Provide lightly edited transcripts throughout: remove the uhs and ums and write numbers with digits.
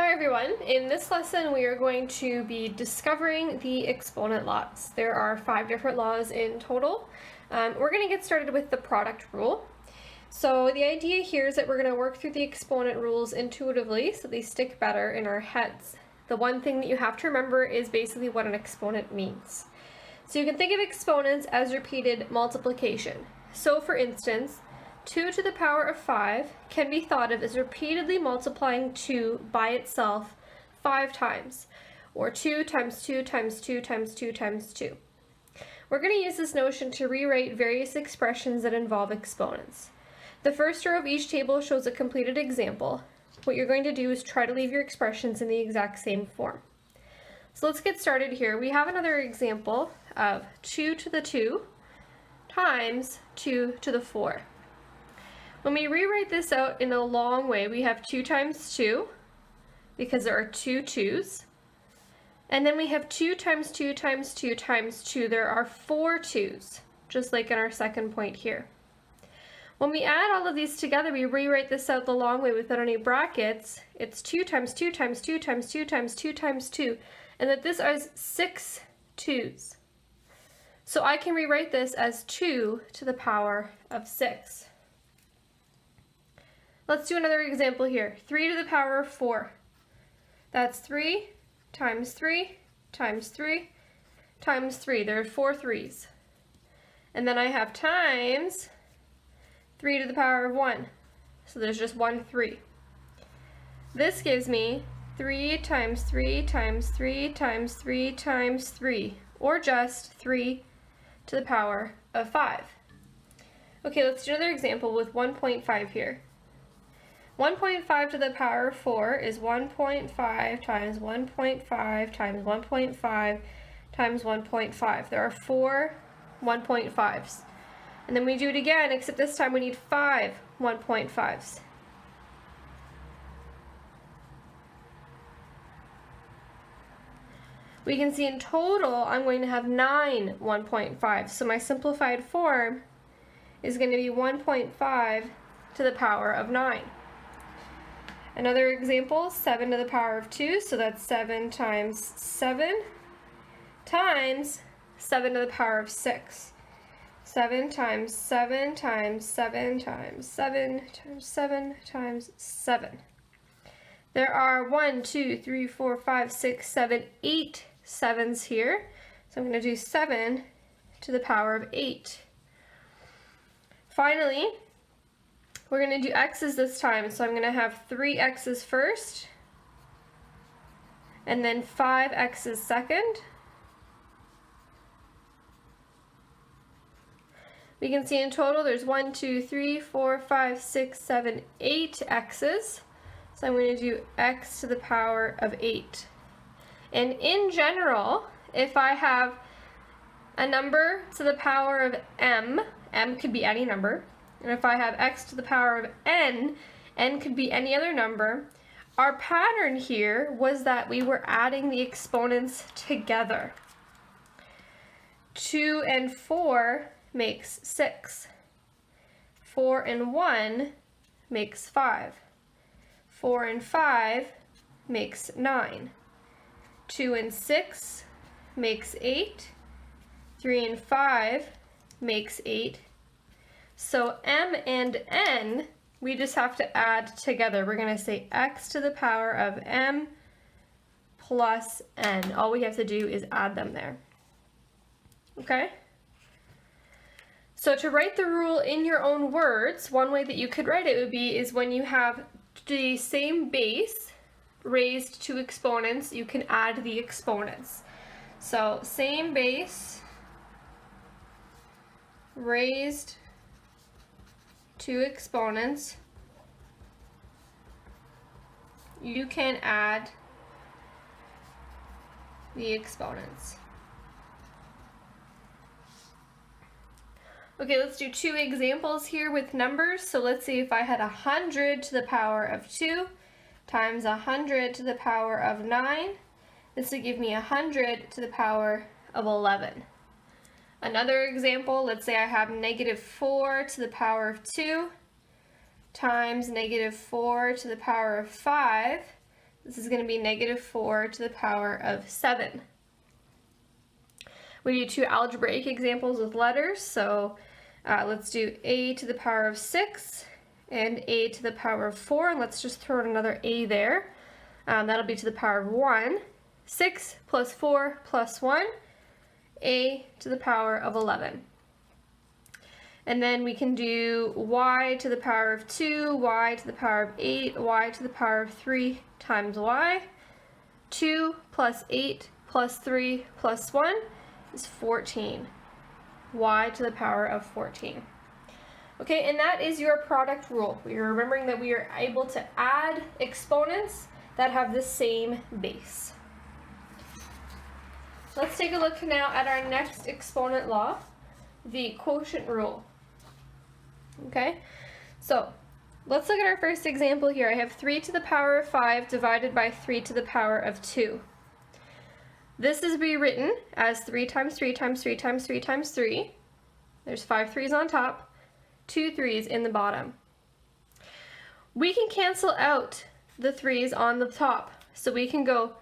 Hi everyone, in this lesson we are going to be discovering the exponent laws. There are 5 different laws in total. We're going to get started with the product rule. So the idea here is that we're going to work through the exponent rules intuitively so they stick better in our heads. The one thing that you have to remember is basically what an exponent means. So you can think of exponents as repeated multiplication. So for instance, 2 to the power of 5 can be thought of as repeatedly multiplying 2 by itself 5 times, or 2 times 2 times 2 times 2 times 2. We're going to use this notion to rewrite various expressions that involve exponents. The first row of each table shows a completed example. What you're going to do is try to leave your expressions in the exact same form. So let's get started here. We have another example of 2 to the 2 times 2 to the 4. When we rewrite this out in a long way, we have 2 times 2, because there are 2 2's. And then we have 2 times 2 times 2 times 2. There are 4 2's, just like in our second point here. When we add all of these together, we rewrite this out the long way without any brackets. It's 2 times 2 times 2 times 2 times 2 times 2, and that this is 6 2's. So I can rewrite this as 2 to the power of 6. Let's do another example here. 3 to the power of 4. That's 3 times 3 times 3 times 3. There are 4 3's. And then I have times 3 to the power of 1. So there's just 1 3. This gives me 3 times 3 times 3 times 3 times 3, or just 3 to the power of 5. Okay, let's do another example with 1.5 here. 1.5 to the power of 4 is 1.5 times 1.5 times 1.5 times 1.5. There are 4 1.5s. And then we do it again, except this time we need 5 1.5s. We can see in total I'm going to have 9 1.5s. So my simplified form is going to be 1.5 to the power of 9. Another example, 7 to the power of 2, so that's 7 times 7 times 7 to the power of 6. 7 times 7 times 7 times 7 times 7 times 7. There are 1, 2, 3, 4, 5, 6, 7, 8 7's here. So I'm going to do 7 to the power of 8. Finally, we're going to do x's this time, so I'm going to have 3 x's first, and then 5 x's second. We can see in total there's 1, 2, 3, 4, 5, 6, 7, 8 x's. So I'm going to do x to the power of 8. And in general, if I have a number to the power of m could be any number, and if I have x to the power of n could be any other number, our pattern here was that we were adding the exponents together. 2 and 4 makes 6. 4 and 1 makes 5. 4 and 5 makes 9. 2 and 6 makes 8. 3 and 5 makes 8. So m and n, we just have to add together. We're going to say x to the power of m plus n. All we have to do is add them there. Okay? So to write the rule in your own words, one way that you could write it would be is when you have the same base raised to exponents, you can add the exponents. So same base raised to exponents, you can add the exponents. Okay, let's do 2 examples here with numbers. So let's see if I had 100 to the power of 2 times 100 to the power of 9. This would give me 100 to the power of 11. Another example, let's say I have negative 4 to the power of 2 times negative 4 to the power of 5 This is going to be negative 4 to the power of 7. We do two algebraic examples with letters, so let's do a to the power of 6 and a to the power of 4, and let's just throw in another a there. That'll be to the power of 1. 6 plus 4 plus 1, a to the power of 11. And then we can do y to the power of 2, y to the power of 8, y to the power of 3 times y. 2 plus 8 plus 3 plus 1 is 14. Y to the power of 14. Okay, and that is your product rule. We are remembering that we are able to add exponents that have the same base. Let's take a look now at our next exponent law, the quotient rule. Okay, so let's look at our first example here. I have 3 to the power of 5 divided by 3 to the power of 2. This is rewritten as 3 times 3 times 3 times 3 times 3. There's 5 3's on top, 2 3's in the bottom. We can cancel out the 3's on the top. So we can go,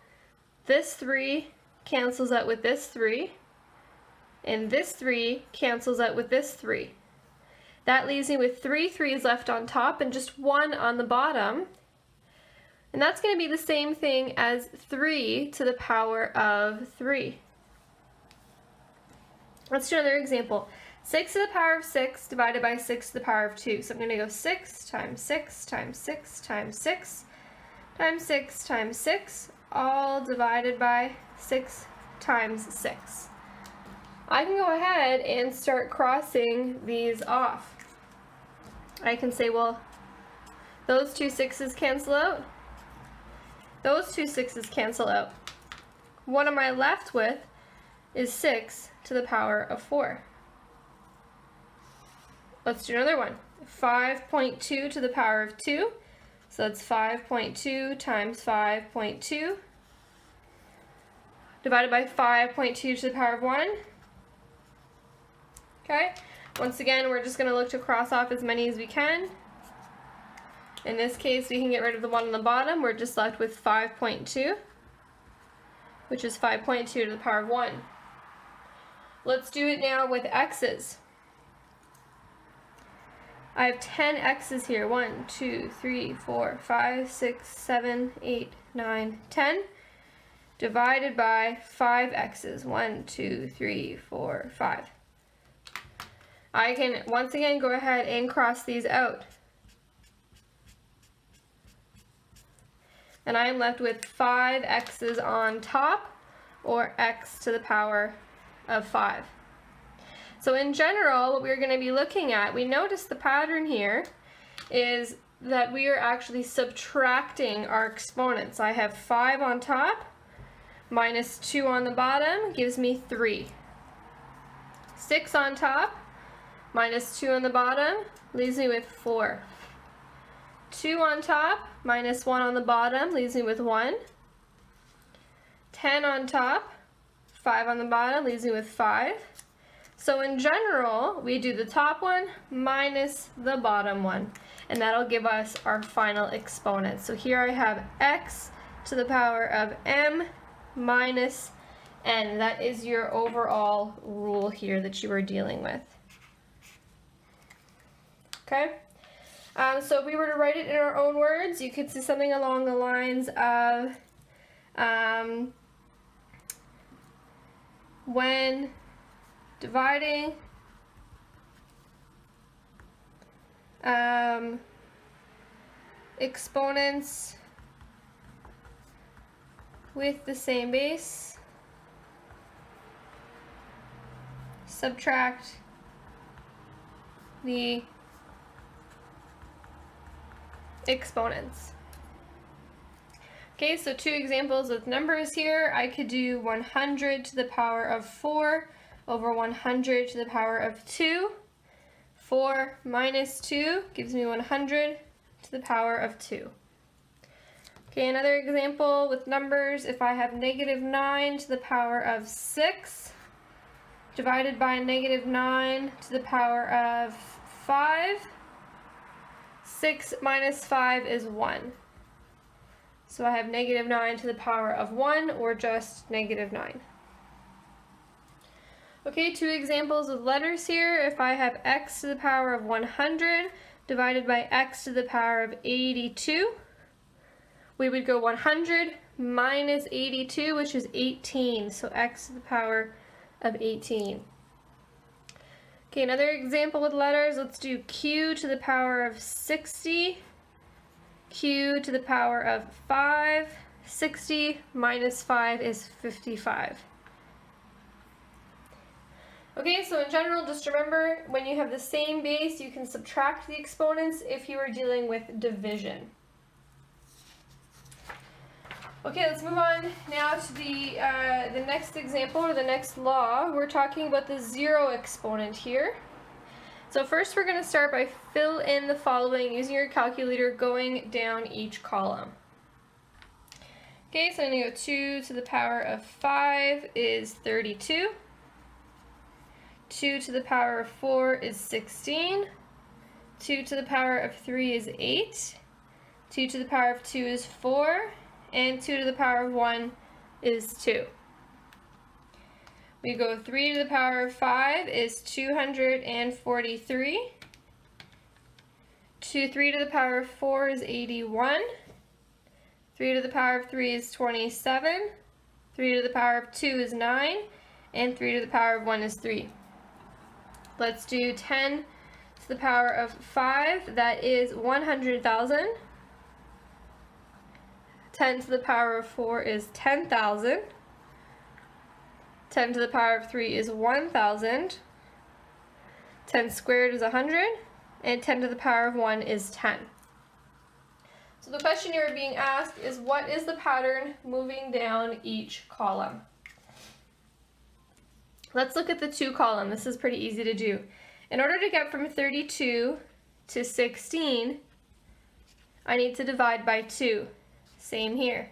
this 3 cancels out with this 3, and this 3 cancels out with this 3. That leaves me with 3 3's left on top and just 1 on the bottom. And that's going to be the same thing as 3 to the power of 3. Let's do another example. 6 to the power of 6 divided by 6 to the power of 2. So I'm going to go 6 times 6 times 6 times 6 times 6 times 6, all divided by 6 times 6. I can go ahead and start crossing these off. I can say, well, those two 6's cancel out. Those two 6's cancel out. What am I left with is 6 to the power of 4. Let's do another one. 5.2 to the power of 2. So that's 5.2 times 5.2 divided by 5.2 to the power of 1. Okay, once again, we're just going to look to cross off as many as we can. In this case, we can get rid of the 1 on the bottom. We're just left with 5.2, which is 5.2 to the power of 1. Let's do it now with x's. I have 10 x's here. 1, 2, 3, 4, 5, 6, 7, 8, 9, 10. Divided by 5 x's. 1, 2, 3, 4, 5. I can once again go ahead and cross these out. And I am left with 5 x's on top, or x to the power of 5. So in general, what we're going to be looking at, we notice the pattern here is that we are actually subtracting our exponents. I have 5 on top minus 2 on the bottom gives me 3. 6 on top minus 2 on the bottom leaves me with 4. 2 on top minus 1 on the bottom leaves me with 1. 10 on top, 5 on the bottom leaves me with 5. So in general, we do the top one minus the bottom one, and that'll give us our final exponent. So here I have x to the power of m minus n. That is your overall rule here that you are dealing with. Okay? So if we were to write it in our own words, you could say something along the lines of when dividing exponents with the same base, subtract the exponents. Okay, so two examples with numbers here. I could do 100 to the power of 4 over 100 to the power of 2. 4 minus 2 gives me 100 to the power of 2. Okay, another example with numbers. If I have negative 9 to the power of 6 divided by negative 9 to the power of 5, 6 minus 5 is 1. So I have negative 9 to the power of 1, or just negative 9. Okay, two examples with letters here. If I have x to the power of 100 divided by x to the power of 82, we would go 100 minus 82, which is 18, so x to the power of 18. Okay, another example with letters, let's do q to the power of 60, q to the power of 5, 60 minus 5 is 55. Okay, so in general, just remember, when you have the same base, you can subtract the exponents if you are dealing with division. Okay, let's move on now to the next example, or the next law. We're talking about the zero exponent here. So first we're going to start by fill in the following using your calculator, going down each column. Okay, so I'm going to go 2 to the power of 5 is 32. 2 to the power of 4 is 16. 2 to the power of 3 is 8. 2 to the power of 2 is 4. And 2 to the power of 1 is 2. We go 3 to the power of 5 is 243. 3 to the power of 4 is 81. 3 to the power of 3 is 27. 3 to the power of 2 is 9. And 3 to the power of 1 is 3. Let's do 10 to the power of 5, that is 100,000. 10 to the power of 4 is 10,000. 10 to the power of 3 is 1,000. 10 squared is 100. And 10 to the power of 1 is 10. So the question you are being asked is, what is the pattern moving down each column? Let's look at the 2 column. This is pretty easy to do. In order to get from 32 to 16, I need to divide by 2. Same here.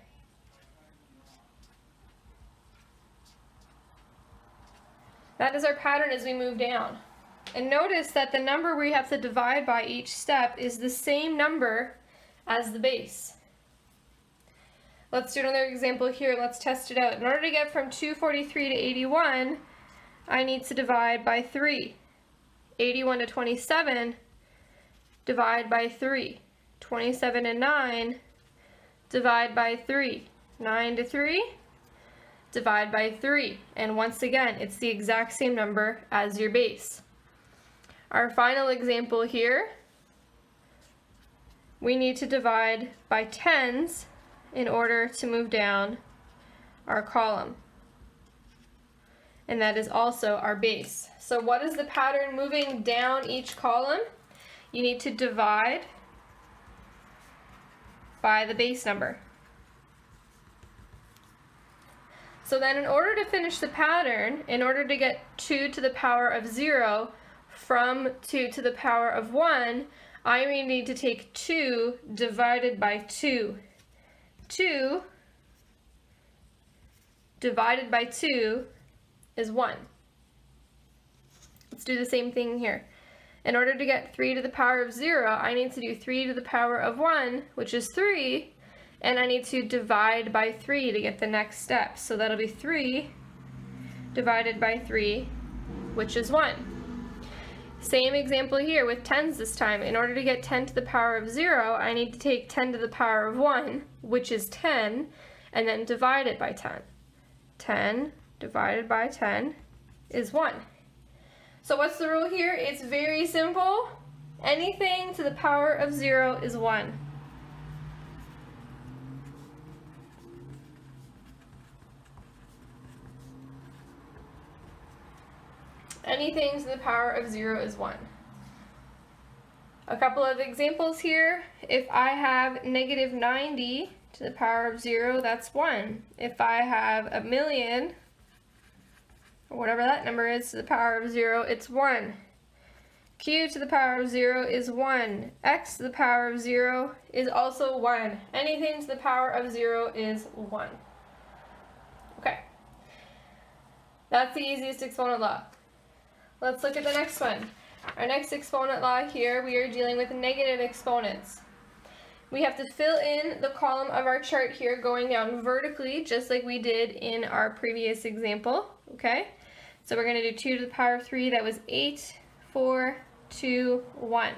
That is our pattern as we move down. And notice that the number we have to divide by each step is the same number as the base. Let's do another example here. Let's test it out. In order to get from 243 to 81, I need to divide by 3. 81 to 27, divide by 3. 27 and 9, divide by 3. 9 to 3, divide by 3. And once again, it's the exact same number as your base. Our final example here, we need to divide by tens in order to move down our column. And that is also our base. So what is the pattern moving down each column? You need to divide by the base number. So then in order to finish the pattern, in order to get 2 to the power of 0 from 2 to the power of 1, I may need to take 2 divided by 2. 2 divided by 2 is 1. Let's do the same thing here. In order to get 3 to the power of 0, I need to do 3 to the power of 1, which is 3, and I need to divide by 3 to get the next step. So that'll be 3 divided by 3, which is 1. Same example here with tens this time. In order to get 10 to the power of 0, I need to take 10 to the power of 1, which is 10, and then divide it by 10. 10 divided by 10 is 1. So what's the rule here? It's very simple. Anything to the power of 0 is 1. Anything to the power of 0 is 1. A couple of examples here. If I have negative 90 to the power of 0, that's 1. If I have a million, or whatever that number is, to the power of 0, it's 1. Q to the power of 0 is 1. X to the power of 0 is also 1. Anything to the power of 0 is 1. Okay. That's the easiest exponent law. Let's look at the next one. Our next exponent law here, we are dealing with negative exponents. we have to fill in the column of our chart here going down vertically, just like we did in our previous example, okay? So we're going to do 2 to the power of 3, that was 8, 4, 2, 1.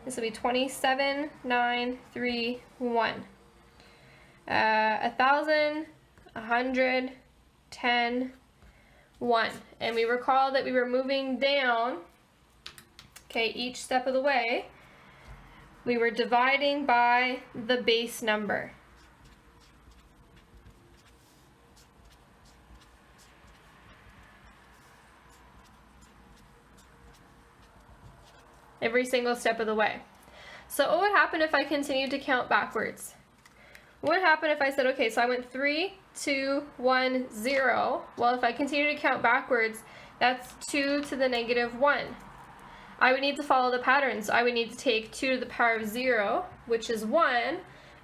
This will be 27, 9, 3, 1. 1,000, 100, 10, 1. And we recall that we were moving down, okay, each step of the way. We were dividing by the base number. Every single step of the way. So what would happen if I continued to count backwards? What would happen if I said, okay, so I went 3, 2, 1, 0. Well, if I continue to count backwards, that's 2 to the negative 1. I would need to follow the pattern, so I would need to take 2 to the power of 0, which is 1,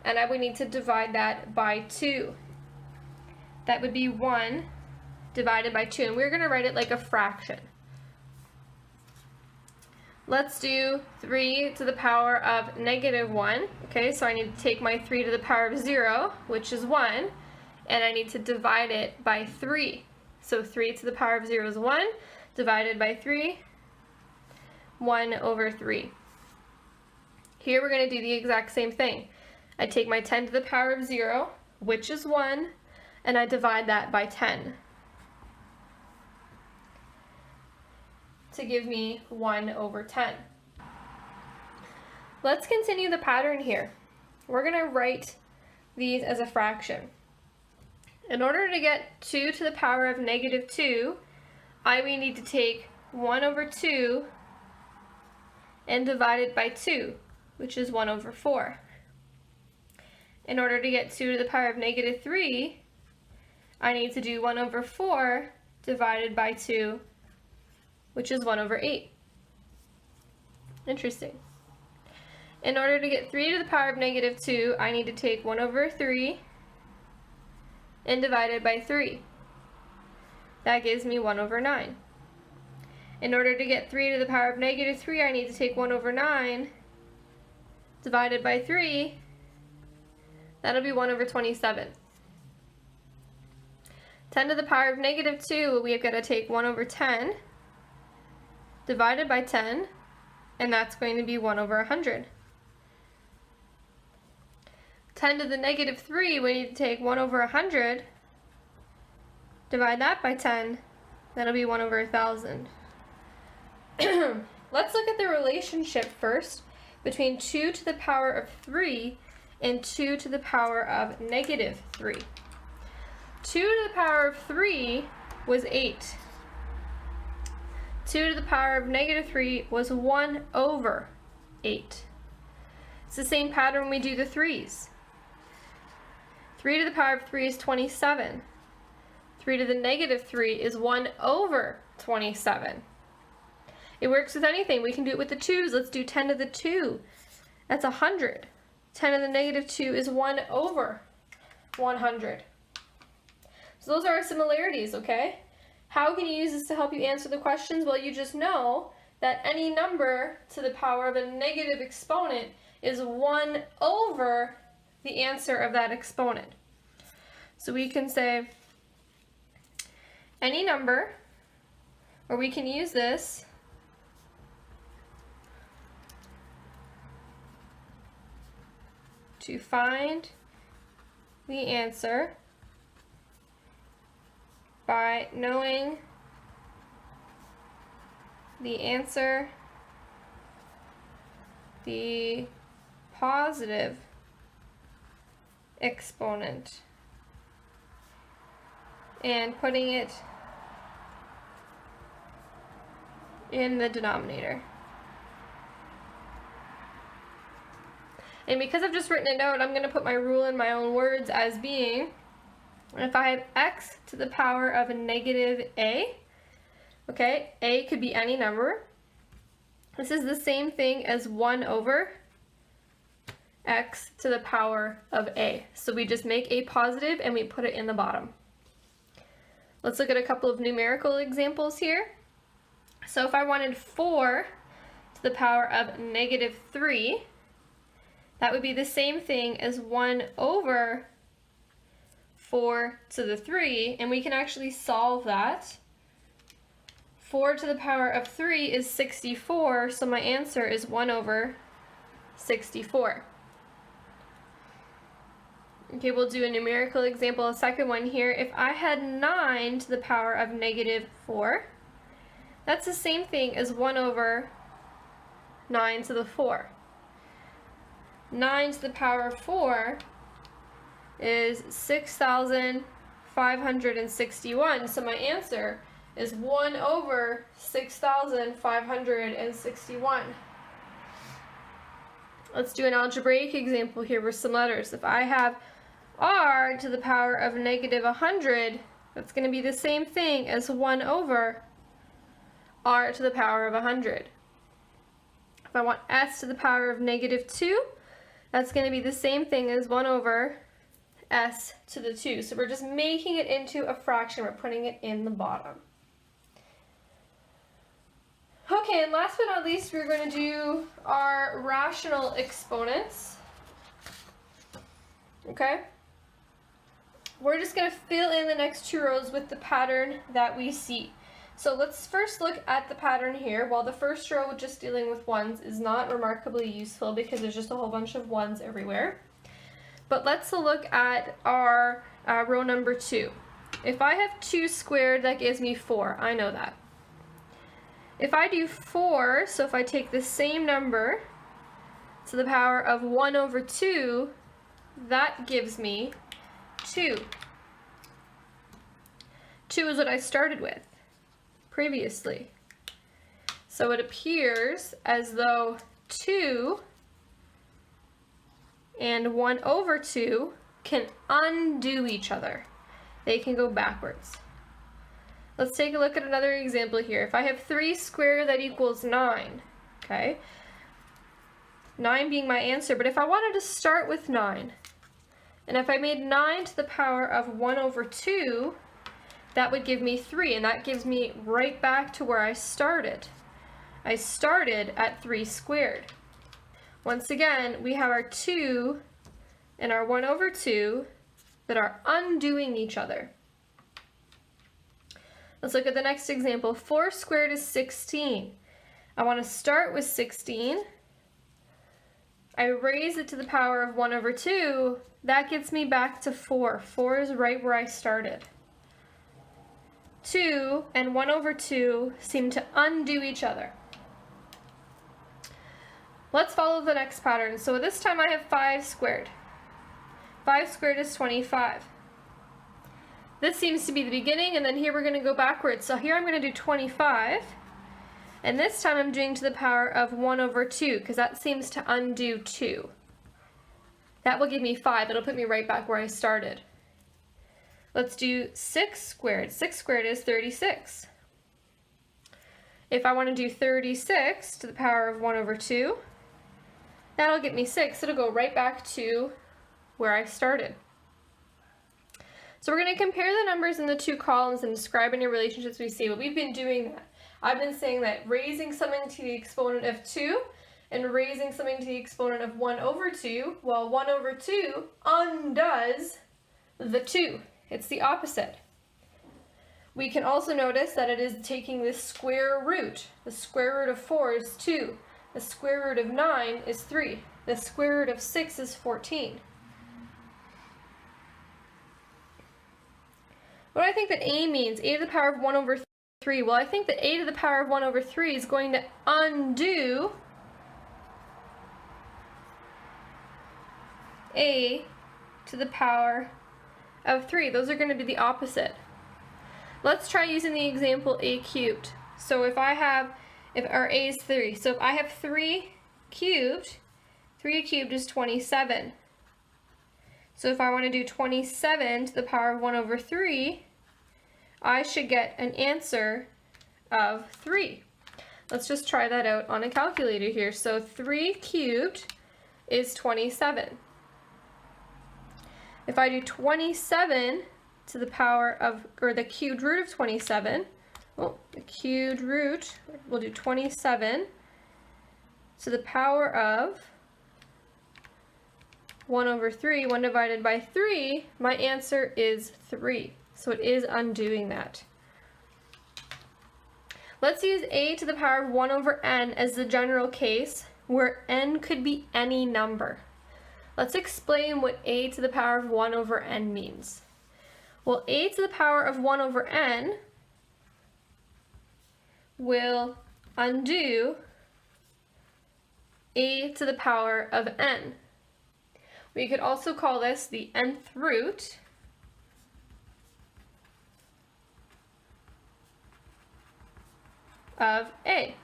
and I would need to divide that by 2. That would be 1 divided by 2, and we're going to write it like a fraction. Let's do 3 to the power of negative 1. Okay, so I need to take my 3 to the power of 0, which is 1, and I need to divide it by 3. So 3 to the power of 0 is 1, divided by 3, 1 over 3. Here we're going to do the exact same thing. I take my 10 to the power of 0, which is 1, and I divide that by 10. To give me 1 over 10. Let's continue the pattern here. We're going to write these as a fraction. In order to get 2 to the power of negative 2, we need to take 1 over 2 and divide it by 2, which is 1 over 4. In order to get 2 to the power of negative 3, I need to do 1 over 4 divided by 2, which is 1 over 8. Interesting. In order to get 3 to the power of negative 2, I need to take 1 over 3 and divide it by 3. That gives me 1 over 9. In order to get 3 to the power of negative 3, I need to take 1 over 9 divided by 3. That'll be 1 over 27. 10 to the power of negative 2, we have got to take 1 over 10 divided by 10, and that's going to be 1 over 100. 10 to the negative 3, we need to take 1 over 100, divide that by 10, that'll be 1 over 1,000. Let's look at the relationship first between 2 to the power of 3 and 2 to the power of negative 3. 2 to the power of 3 was 8. 2 to the power of negative 3 was 1 over 8. It's the same pattern when we do the 3's. 3 to the power of 3 is 27. 3 to the negative 3 is 1 over 27. It works with anything. We can do it with the 2's. Let's do 10 to the 2. That's 100. 10 to the negative 2 is 1 over 100. So those are our similarities, okay? How can you use this to help you answer the questions? Well, you just know that any number to the power of a negative exponent is 1 over the answer of that exponent. So we can say any number, or we can use this to find the answer by knowing the answer, the positive exponent, and putting it in the denominator. And because I've just written it out, I'm going to put my rule in my own words as being, if I have x to the power of a negative a, okay, a could be any number. This is the same thing as 1 over x to the power of a. So we just make a positive and we put it in the bottom. Let's look at a couple of numerical examples here. So if I wanted 4 to the power of negative 3, That would be the same thing as 1 over 4 to the 3, and we can actually solve that. 4 to the power of 3 is 64, so my answer is 1 over 64. Okay, we'll do a numerical example, a second one here. If I had 9 to the power of negative 4, that's the same thing as 1 over 9 to the 4. 9 to the power of 4 is 6,561, so my answer is 1 over 6,561. Let's do an algebraic example here with some letters. If I have r to the power of negative 100, that's going to be the same thing as 1 over r to the power of 100. If I want s to the power of negative 2, that's going to be the same thing as 1 over s to the 2. So we're just making it into a fraction. We're putting it in the bottom. Okay, and last but not least, we're going to do our rational exponents. Okay? We're just going to fill in the next two rows with the pattern that we see. So let's first look at the pattern here. While the first row just dealing with ones is not remarkably useful because there's just a whole bunch of ones everywhere. But let's look at our row number 2. If I have 2 squared, that gives me 4. I know that. If I do 4, so if I take the same number to the power of 1 over 2, that gives me 2. 2 is what I started with previously. So it appears as though 2 and 1 over 2 can undo each other. They can go backwards. Let's take a look at another example here. If I have 3 squared, that equals 9. Okay? 9 being my answer, but if I wanted to start with 9, and if I made 9 to the power of 1 over 2, that would give me 3, and that gives me right back to where I started. I started at 3 squared. Once again, we have our 2 and our 1 over 2 that are undoing each other. Let's look at the next example. 4 squared is 16. I want to start with 16. I raise it to the power of 1 over 2. That gets me back to 4. 4 is right where I started. 2 and 1 over 2 seem to undo each other. Let's follow the next pattern. So this time I have 5 squared. 5 squared is 25. This seems to be the beginning, and then here we're going to go backwards. So here I'm going to do 25, and this time I'm doing to the power of 1 over 2, because that seems to undo 2. That will give me 5. It'll put me right back where I started. Let's do 6 squared. 6 squared is 36. If I want to do 36 to the power of 1 over 2, that'll get me 6. It'll go right back to where I started. So we're going to compare the numbers in the two columns and describe any relationships we see. But we've been doing that. I've been saying that raising something to the exponent of 2 and raising something to the exponent of 1 over 2, well, 1 over 2 undoes the 2. It's the opposite. We can also notice that it is taking the square root. The square root of 4 is 2. The square root of 9 is 3. The square root of 6 is 14. What do I think that a means? A to the power of 1 over 3. Well, I think that a to the power of 1 over 3 is going to undo a to the power of 3. Those are going to be the opposite. Let's try using the example a cubed. So if our a is 3. So if I have 3 cubed, 3 cubed is 27. So if I want to do 27 to the power of 1 over 3, I should get an answer of 3. Let's just try that out on a calculator here. So 3 cubed is 27. If I do 27 to the power of, or the cubed root of 27, well, the cubed root, we'll do 27 to the power of 1 over 3, 1 divided by 3, my answer is 3. So it is undoing that. Let's use a to the power of 1 over n as the general case, where n could be any number. Let's explain what a to the power of 1 over n means. Well, a to the power of 1 over n will undo a to the power of n. We could also call this the nth root of a.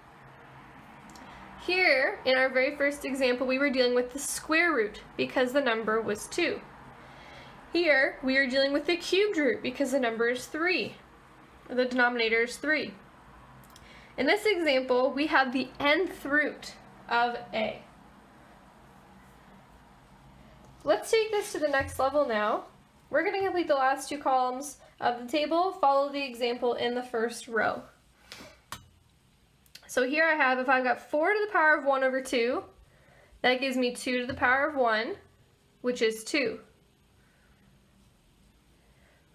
Here, in our very first example, we were dealing with the square root because the number was 2. Here, we are dealing with the cubed root because the number is 3. The denominator is 3. In this example, we have the nth root of a. Let's take this to the next level now. We're going to complete the last 2 columns of the table, follow the example in the first row. So here I have, if I've got 4 to the power of 1 over 2, that gives me 2 to the power of 1, which is 2.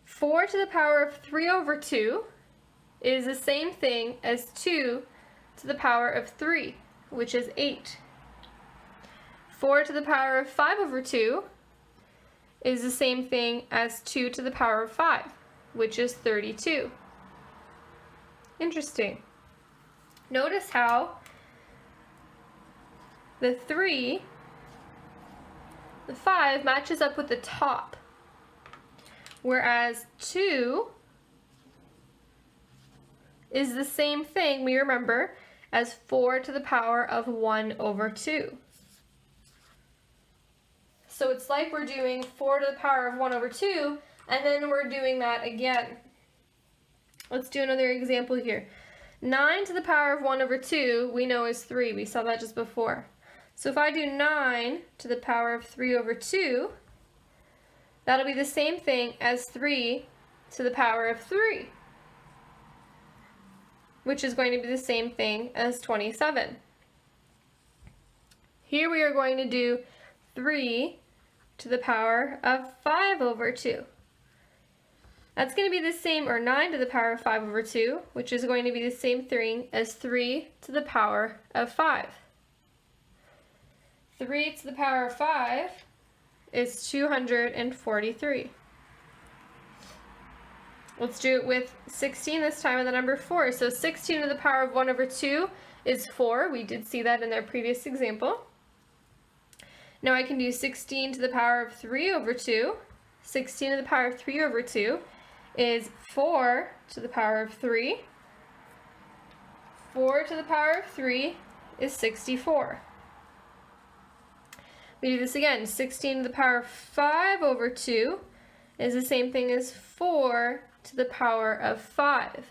4 to the power of 3 over 2 is the same thing as 2 to the power of 3, which is 8. 4 to the power of 5 over 2 is the same thing as 2 to the power of 5, which is 32. Interesting. Notice how the 3, the 5 matches up with the top, whereas 2 is the same thing, we remember, as 4 to the power of 1 over 2. So it's like we're doing 4 to the power of 1 over 2, and then we're doing that again. Let's do another example here. 9 to the power of 1 over 2, we know is 3. We saw that just before. So if I do 9 to the power of 3 over 2, that'll be the same thing as 3 to the power of 3, which is going to be the same thing as 27. Here we are going to do 3 to the power of 5 over 2. That's going to be the same, or 9 to the power of 5 over 2, which is going to be the same thing as 3 to the power of 5. 3 to the power of 5 is 243. Let's do it with 16 this time and the number 4. So 16 to the power of 1 over 2 is 4. We did see that in our previous example. Now I can do 16 to the power of 3 over 2. 16 to the power of 3 over 2 is 4 to the power of 3. 4 to the power of 3 is 64. We do this again. 16 to the power of 5 over 2 is the same thing as 4 to the power of 5.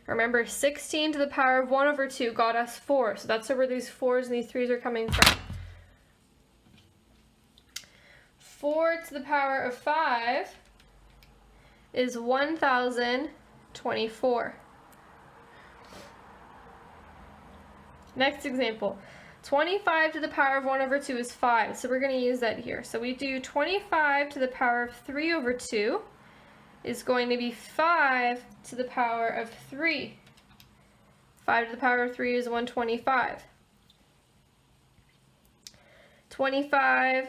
Remember, 16 to the power of 1 over 2 got us 4, so that's where these 4s and these 3s are coming from. 4 to the power of 5 is 1024. Next example. 25 to the power of 1 over 2 is 5, so we're going to use that here. So we do 25 to the power of 3 over 2 is going to be 5 to the power of 3. 5 to the power of 3 is 125. 25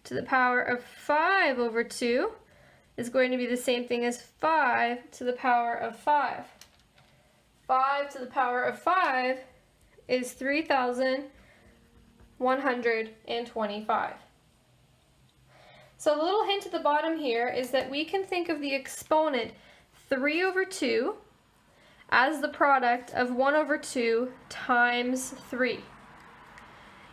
to the power of 5 over 2 is going to be the same thing as 5 to the power of 5. 5 to the power of 5 is 3,125. So the little hint at the bottom here is that we can think of the exponent 3 over 2 as the product of 1 over 2 times 3.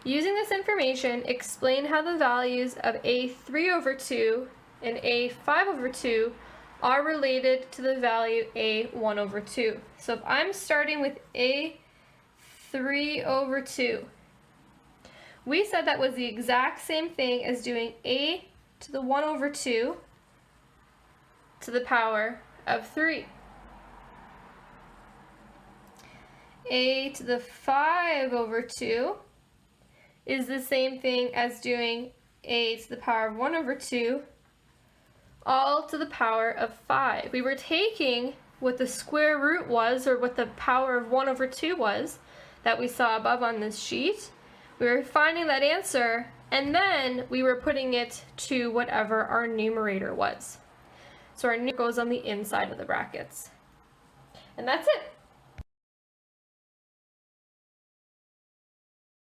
Using this information, explain how the values of a 3 over 2 and a 5 over 2 are related to the value a 1 over 2. So if I'm starting with a 3 over 2, we said that was the exact same thing as doing a to the 1 over 2 to the power of 3. A to the 5 over 2 is the same thing as doing a to the power of 1 over 2 all to the power of 5. We were taking what the square root was, or what the power of 1 over 2 was, that we saw above on this sheet. We were finding that answer, and then we were putting it to whatever our numerator was. So our numerator goes on the inside of the brackets. And that's it.